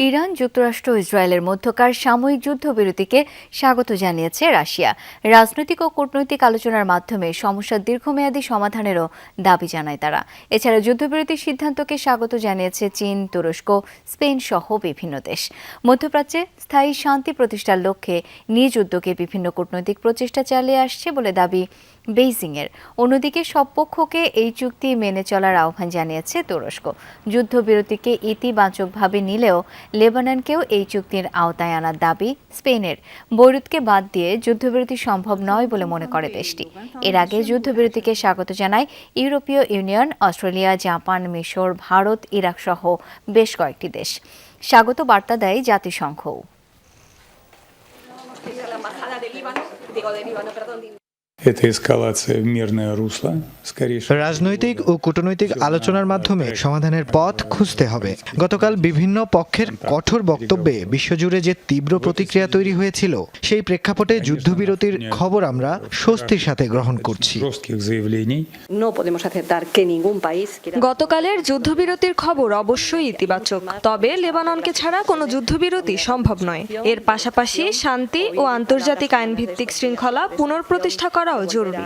Iran, যুক্তরাষ্ট্র ও ইসরায়েলের মধ্যকার সাময়িক যুদ্ধবিরতিকে স্বাগত জানিয়েছে রাশিয়া। রাজনৈতিক ও কূটনৈতিক আলোচনার মাধ্যমে সমস্যার দীর্ঘমেয়াদী সমাধানেরও দাবি জানায় তারা। এছাড়া যুদ্ধবিরতির সিদ্ধান্তকে স্বাগত জানিয়েছে চীন, তুরস্ক, স্পেন সহ বিভিন্ন দেশ। মধ্যপ্রাচ্যে স্থায়ী শান্তি প্রতিষ্ঠার লক্ষ্যে নিজ উদ্যোগে বিভিন্ন কূটনৈতিক প্রচেষ্টা চালিয়ে আসছে বলে দাবি বেইজিংয়ের। অন্যদিকে সব পক্ষকে এই চুক্তি মেনে চলার আহ্বান জানিয়েছে তুরস্ক। যুদ্ধবিরতিকে ইতিবাচকভাবে নিলেও লেবাননকেও এই চুক্তির আওতায় আনার দাবি স্পেনের। বৈরুতকে বাদ দিয়ে যুদ্ধবিরতি সম্ভব নয় বলে মনে করে দেশটি। এর আগে যুদ্ধবিরতিকে স্বাগত জানায় ইউরোপীয় ইউনিয়ন, অস্ট্রেলিয়া, জাপান, মিশর, ভারত, ইরাক সহ বেশ কয়েকটি দেশ। স্বাগত বার্তা দেয় জাতিসংঘও। Эта эскалация в мирное русло, скорее. রাজনৈতিক ও কূটনৈতিক আলোচনার মাধ্যমে সমাধানের পথ খুঁজতে হবে। গতকাল বিভিন্ন পক্ষের কঠোর বক্তব্যে বিশ্বজুড়ে যে তীব্র প্রতিক্রিয়া তৈরি হয়েছিল, সেই প্রেক্ষাপটে যুদ্ধবিরতির খবর আমরা স্বস্তির সাথে গ্রহণ করছি। Жестких заявлений. গতকালের যুদ্ধবিরতির খবর অবশ্যই ইতিবাচক, তবে লেবাননকে ছাড়া কোনো যুদ্ধবিরতি সম্ভব নয়। এর পাশাপাশি শান্তি ও আন্তর্জাতিক আইনভিত্তিক শৃঙ্খলা পুনঃপ্রতিষ্ঠা করাও জরুরি।